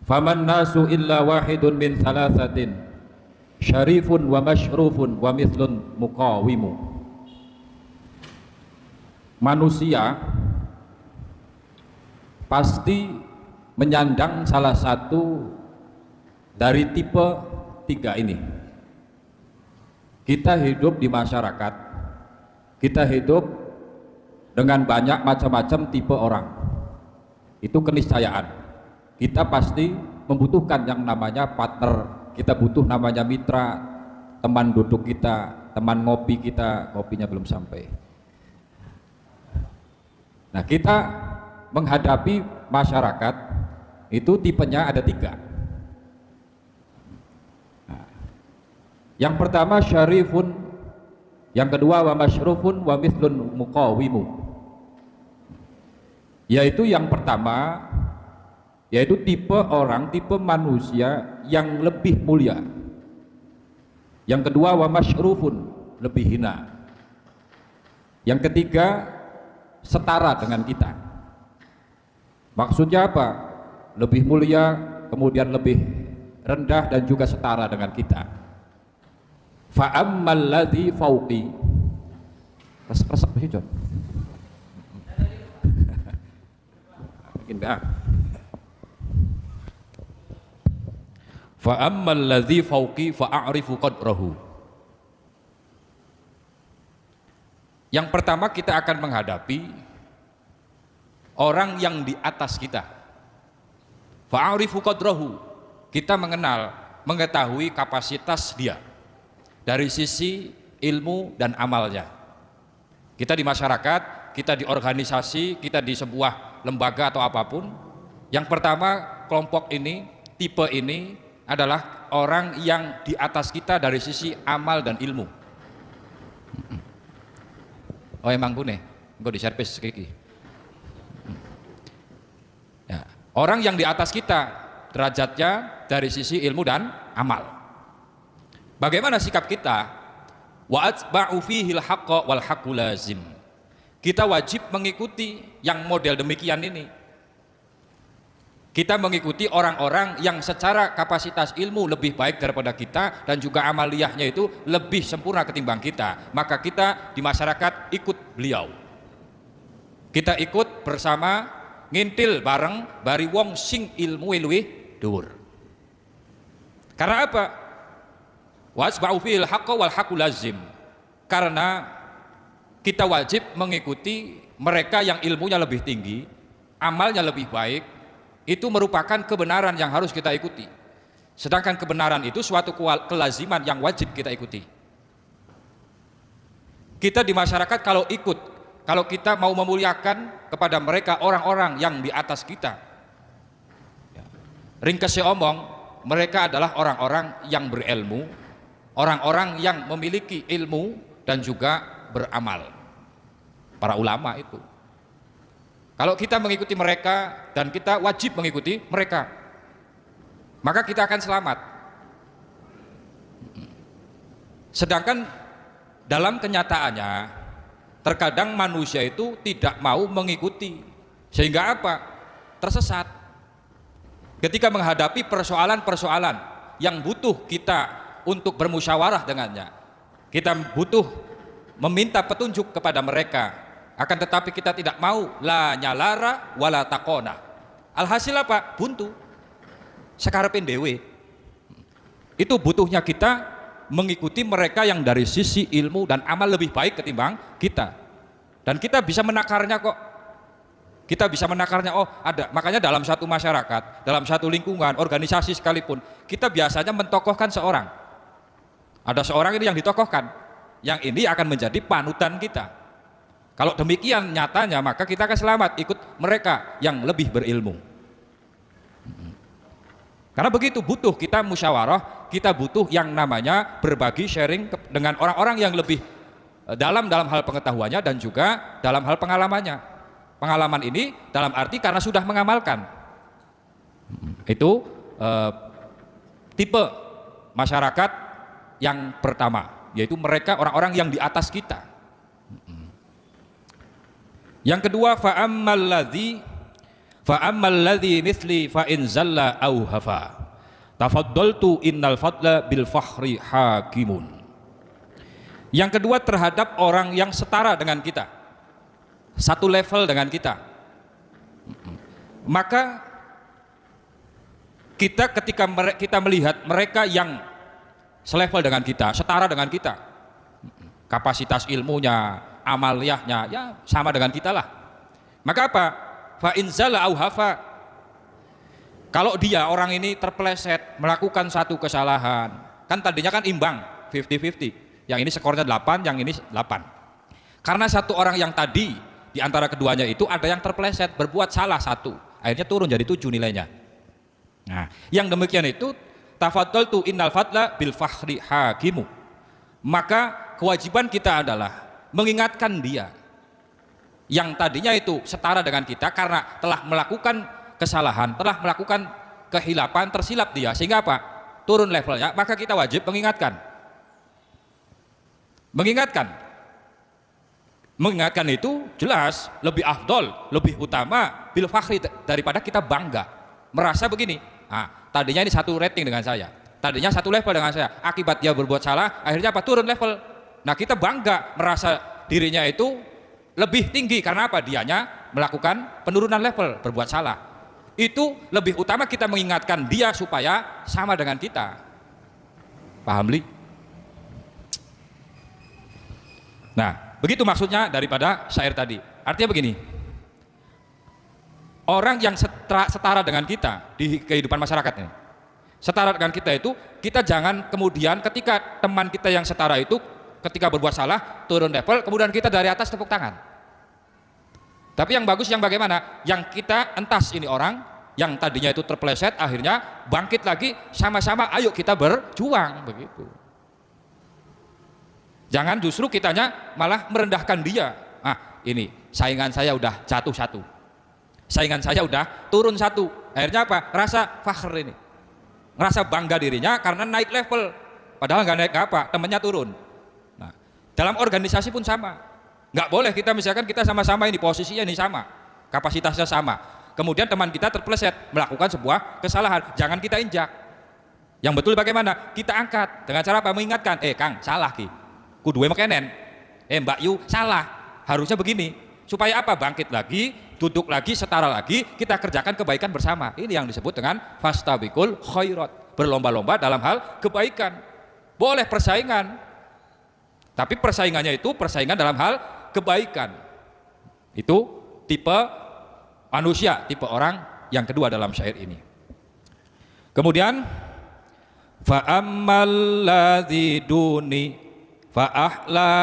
Faman nasu illa wahidun min thalathatin, syarifun wa masyrufun wa mithlun muqawimu. Manusia pasti menyandang salah satu dari tipe tiga ini. Kita hidup di masyarakat, kita hidup dengan banyak macam-macam tipe orang. Itu keniscayaan. Kita pasti membutuhkan yang namanya partner, kita butuh namanya mitra, teman duduk kita, teman ngopi kita, kopinya belum sampai. Nah, kita menghadapi masyarakat itu tipenya ada tiga. Nah, yang pertama syarifun, yang kedua wa masyrufun wa mithlun muqawimu. Yaitu yang pertama, yaitu tipe orang, tipe manusia yang lebih mulia. Yang kedua wa masyrufun, lebih hina. Yang ketiga setara dengan kita. Maksudnya apa? Lebih mulia, kemudian lebih rendah dan juga setara dengan kita. Fa ammal ladzi fauqi. Resep sih, John. Mungkin enggak. Fa ammal ladzi fauqi fa a'rifu qadrahu. Yang pertama kita akan menghadapi orang yang di atas kita. Fa a'rifu qadrahu. Kita mengenal, mengetahui kapasitas dia dari sisi ilmu dan amalnya. Kita di masyarakat, kita di organisasi, kita di sebuah lembaga atau apapun. Yang pertama, kelompok ini, tipe ini adalah orang yang di atas kita dari sisi amal dan ilmu. Oh emang gune, gue di servis kiki. Ya, orang yang di atas kita derajatnya dari sisi ilmu dan amal. Bagaimana sikap kita? Wa atba'u fihil haqqa wal haqqu lazim. Kita wajib mengikuti yang model demikian ini. Kita mengikuti orang-orang yang secara kapasitas ilmu lebih baik daripada kita dan juga amaliyahnya itu lebih sempurna ketimbang kita. Maka kita di masyarakat ikut beliau. Kita ikut bersama ngintil bareng bari wong sing ilmu luwih dhuwur. Karena apa? Wasba'u fil haqqo wal haqqu lazim. Karena kita wajib mengikuti mereka yang ilmunya lebih tinggi, amalnya lebih baik. Itu merupakan kebenaran yang harus kita ikuti. Sedangkan kebenaran itu suatu kelaziman yang wajib kita ikuti. Kita di masyarakat kalau ikut, kalau kita mau memuliakan kepada mereka orang-orang yang di atas kita, ringkasnya omong, mereka adalah orang-orang yang berilmu, orang-orang yang memiliki ilmu dan juga beramal. Para ulama itu. Kalau kita mengikuti mereka dan kita wajib mengikuti mereka, maka kita akan selamat. Sedangkan dalam kenyataannya, terkadang manusia itu tidak mau mengikuti, sehingga apa? Tersesat. Ketika menghadapi persoalan-persoalan yang butuh kita untuk bermusyawarah dengannya, kita butuh meminta petunjuk kepada mereka. Akan tetapi kita tidak mau, la nyalara wala takona. Alhasil apa? Buntu. Sekarepin dewe. Itu butuhnya kita mengikuti mereka yang dari sisi ilmu dan amal lebih baik ketimbang kita. Dan kita bisa menakarnya kok. Kita bisa menakarnya, oh ada. Makanya dalam satu masyarakat, dalam satu lingkungan, organisasi sekalipun, kita biasanya mentokohkan seorang. Ada seorang ini yang ditokohkan, yang ini akan menjadi panutan kita. Kalau demikian nyatanya, maka kita akan selamat ikut mereka yang lebih berilmu. Karena begitu butuh kita musyawarah, kita butuh yang namanya berbagi sharing dengan orang-orang yang lebih dalam hal pengetahuannya dan juga dalam hal pengalamannya. Pengalaman ini dalam arti karena sudah mengamalkan. Itu tipe masyarakat yang pertama, yaitu mereka orang-orang yang di atas kita. Yang kedua, fa'ammal ladzi Fa ammal ladzi mithli fa in zalla au hafa. Tafaddaltu innal fadla bil fakhri hakimun. Yang kedua terhadap orang yang setara dengan kita, satu level dengan kita, maka kita ketika kita melihat mereka yang selevel dengan kita, setara dengan kita, kapasitas ilmunya, amaliyahnya ya sama dengan kita lah, maka apa? Fa inzala au hafa. Kalau dia orang ini terpeleset melakukan satu kesalahan, kan tadinya kan imbang 50-50, yang ini skornya 8, yang ini 8, karena satu orang yang tadi di antara keduanya itu ada yang terpeleset berbuat salah satu, akhirnya turun jadi 7 nilainya. Nah, yang demikian itu tafaddaltu innal fadla bil fakhri hakimu. Maka kewajiban kita adalah mengingatkan dia yang tadinya itu setara dengan kita karena telah melakukan kesalahan, telah melakukan kehilapan, tersilap dia sehingga apa? Turun levelnya, maka kita wajib mengingatkan. Mengingatkan itu jelas lebih afdol, lebih utama bil fakhri daripada kita bangga. Merasa begini, tadinya ini satu rating dengan saya, tadinya satu level dengan saya, akibat dia berbuat salah, akhirnya apa? Turun level. Nah kita bangga, merasa dirinya itu lebih tinggi, karena apa? Dianya melakukan penurunan level, berbuat salah. Itu lebih utama kita mengingatkan dia supaya sama dengan kita. Paham, Li? Nah, begitu maksudnya daripada syair tadi. Artinya begini, orang yang setara dengan kita di kehidupan masyarakat ini, setara dengan kita itu, kita jangan kemudian ketika teman kita yang setara itu ketika berbuat salah turun level, kemudian kita dari atas tepuk tangan. Tapi yang bagus yang bagaimana? Yang kita entas ini orang yang tadinya itu terpeleset, akhirnya bangkit lagi, sama-sama ayo kita berjuang, begitu. Jangan justru kitanya malah merendahkan dia. Ini saingan saya udah jatuh satu, saingan saya udah turun satu, akhirnya apa? Rasa fakhr ini, rasa bangga dirinya karena naik level, padahal nggak naik apa, temennya turun. Nah, dalam organisasi pun sama, nggak boleh kita misalkan kita sama-sama ini posisinya ini sama, kapasitasnya sama, kemudian teman kita terpeleset melakukan sebuah kesalahan, jangan kita injak. Yang betul bagaimana? Kita angkat dengan cara apa? Mengingatkan, Kang salah ki, kuduwe mekenen, Mbak Yu salah, harusnya begini, supaya apa? Bangkit lagi, duduk lagi, setara lagi, kita kerjakan kebaikan bersama. Ini yang disebut dengan fastabiqul khairat, berlomba-lomba dalam hal kebaikan. Boleh persaingan, tapi persaingannya itu persaingan dalam hal kebaikan. Itu tipe manusia, tipe orang yang kedua dalam syair ini. Kemudian fa ammal ladzi duni fa ahla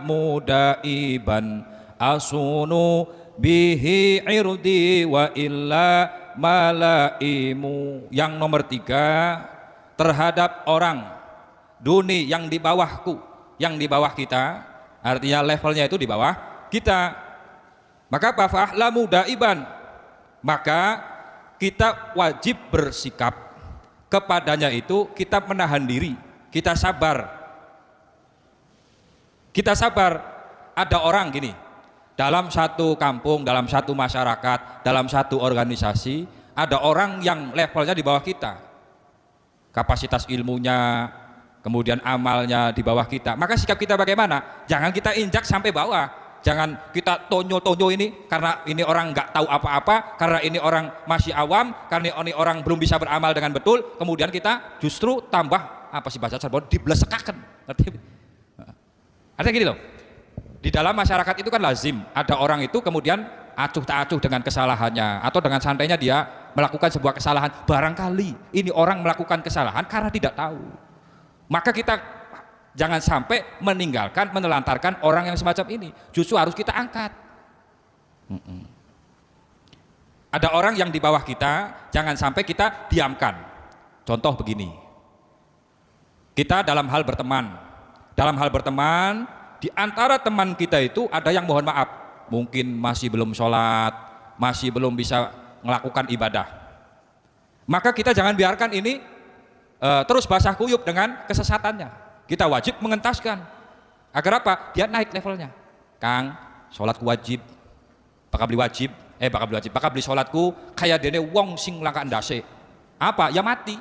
mudaiban asunu bihi irdi wa illa malaimu. Yang nomor 3, terhadap orang duni yang di bawahku, yang di bawah kita, artinya levelnya itu di bawah kita, maka apa? Fa ahla mudaiban, maka kita wajib bersikap kepadanya itu, kita menahan diri, kita sabar. Kita sabar. Ada orang gini, dalam satu kampung, dalam satu masyarakat, dalam satu organisasi, ada orang yang levelnya di bawah kita, kapasitas ilmunya, kemudian amalnya di bawah kita, maka sikap kita bagaimana? Jangan kita injak sampai bawah, jangan kita tonyo-tonyo ini, karena ini orang nggak tahu apa-apa, karena ini orang masih awam, karena ini orang belum bisa beramal dengan betul, kemudian kita justru tambah, apa sih bahasa Cirebon, diblesekaken. Artinya gini loh, di dalam masyarakat itu kan lazim ada orang itu kemudian acuh tak acuh dengan kesalahannya, atau dengan santainya dia melakukan sebuah kesalahan. Barangkali ini orang melakukan kesalahan karena tidak tahu, maka kita jangan sampai meninggalkan, menelantarkan orang yang semacam ini, justru harus kita angkat. Ada orang yang di bawah kita, jangan sampai kita diamkan. Contoh begini, kita dalam hal berteman, di antara teman kita itu ada yang mohon maaf, mungkin masih belum sholat, masih belum bisa melakukan ibadah, maka kita jangan biarkan ini terus basah kuyup dengan kesesatannya. Kita wajib mengentaskan agar apa? Dia naik levelnya. Kang, sholat wajib, pakai beli wajib, bakal beli wajib, bakal beli sholatku kayak dene wong sing langka ndase. Apa? Ya mati.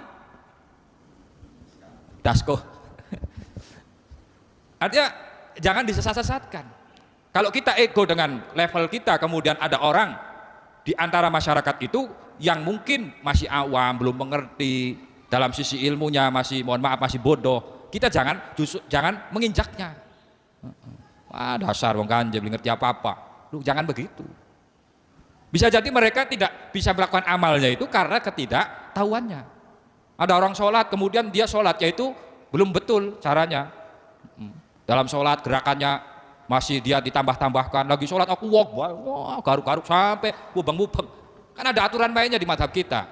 Dasko. Artinya jangan disesat-sesatkan. Kalau kita ego dengan level kita, kemudian ada orang di antara masyarakat itu yang mungkin masih awam, belum mengerti, dalam sisi ilmunya masih, mohon maaf, masih bodoh, kita jangan menginjaknya. Wah, dasar wong kanje belum ngerti apa-apa. Lu jangan begitu. Bisa jadi mereka tidak bisa melakukan amalnya itu karena ketidaktahuannya. Ada orang sholat, kemudian dia sholatnya itu belum betul caranya. Dalam sholat gerakannya masih dia ditambah-tambahkan, lagi sholat aku wah garuk-garuk sampai mubeng-mubeng. Kan ada aturan mainnya di mazhab kita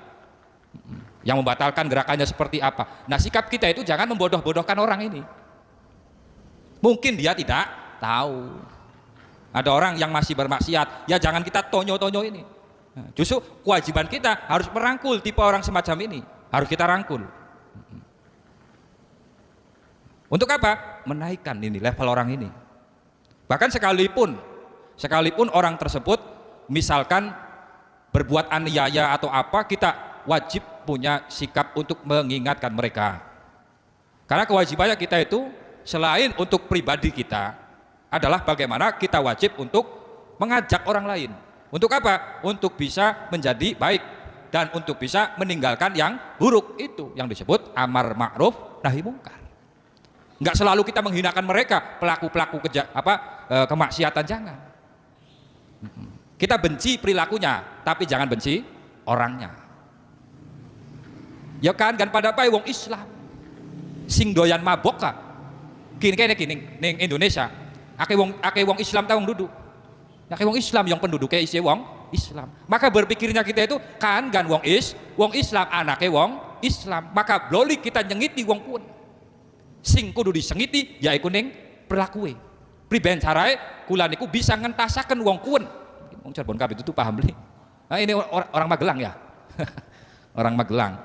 yang membatalkan gerakannya seperti apa. Nah, sikap kita itu jangan membodoh-bodohkan orang ini. Mungkin dia tidak tahu. Ada orang yang masih bermaksiat, ya jangan kita tonyo-tonyo ini. Justru kewajiban kita harus merangkul tipe orang semacam ini. Harus kita rangkul. Untuk apa? Menaikkan ini level orang ini. Bahkan sekalipun orang tersebut misalkan berbuat aniaya atau apa, kita wajib punya sikap untuk mengingatkan mereka. Karena kewajibannya kita itu selain untuk pribadi kita adalah bagaimana kita wajib untuk mengajak orang lain. Untuk apa? Untuk bisa menjadi baik dan untuk bisa meninggalkan yang buruk, itu yang disebut amar ma'ruf nahi mungkar. Enggak selalu kita menghinakan mereka, pelaku-pelaku kemaksiatan, jangan. Kita benci perilakunya, tapi jangan benci orangnya. Ya kan pada apa wong Islam sing doyan mabok ka. Kini ning Indonesia. Ake wong Islam ta wong duduk. Ake wong Islam yang penduduknya isi wong Islam. Maka berpikirnya kita itu kan wong Islam anake wong Islam. Maka bloli kita nyengiti wong kuwi. Sing kudu disengiti yaiku ning perlakuwe. Priben carae kula niku bisa ngentasaken wong kuwi. Wong Cirebon kabeh itu paham beli. Nah, ini orang Magelang ya. Orang Magelang.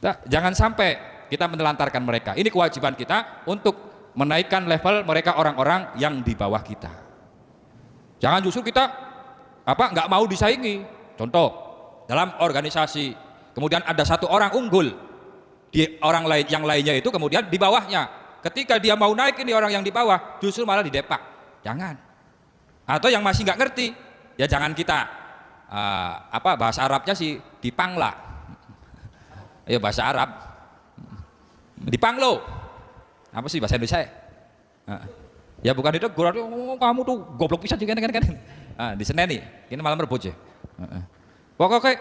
Nah, jangan sampai kita menelantarkan mereka. Ini kewajiban kita untuk menaikkan level mereka, orang-orang yang di bawah kita. Jangan justru kita nggak mau disaingi. Contoh, dalam organisasi, kemudian ada satu orang unggul di orang lain, yang lainnya itu kemudian di bawahnya. Ketika dia mau naik, ini orang yang di bawah justru malah didepak. Jangan. Atau yang masih nggak ngerti, ya jangan kita bahasa Arabnya sih dipangla. Ya bahasa Arab dipanglo. Apa sih bahasa Indonesia? Ya bukan itu, kamu tuh goblok pisan kan. Di Senen nih, ini malam rebut ya. Pokoknya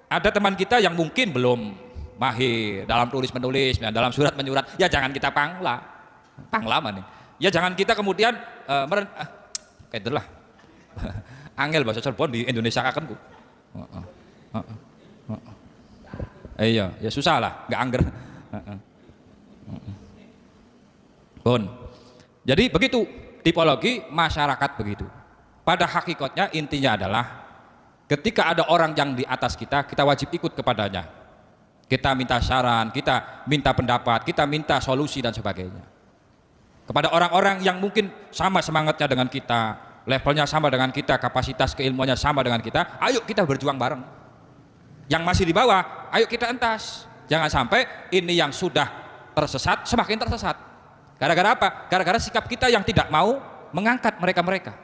ada teman kita yang mungkin belum mahir dalam tulis menulis, dalam surat menyurat, ya jangan kita pangla nih. Ya jangan kita kemudian kayak itulah. Angel bahasa Cirebon di Indonesia akan ku. Iya, ya susah lah, nggak angger. Bon. Jadi begitu tipologi masyarakat begitu. Pada hakikatnya intinya adalah ketika ada orang yang di atas kita, kita wajib ikut kepadanya. Kita minta saran, kita minta pendapat, kita minta solusi dan sebagainya. Kepada orang-orang yang mungkin sama semangatnya dengan kita, levelnya sama dengan kita, kapasitas keilmuannya sama dengan kita, ayo kita berjuang bareng. Yang masih di bawah, ayo kita entas. Jangan sampai ini yang sudah tersesat semakin tersesat. Gara-gara apa? Gara-gara sikap kita yang tidak mau mengangkat mereka-mereka.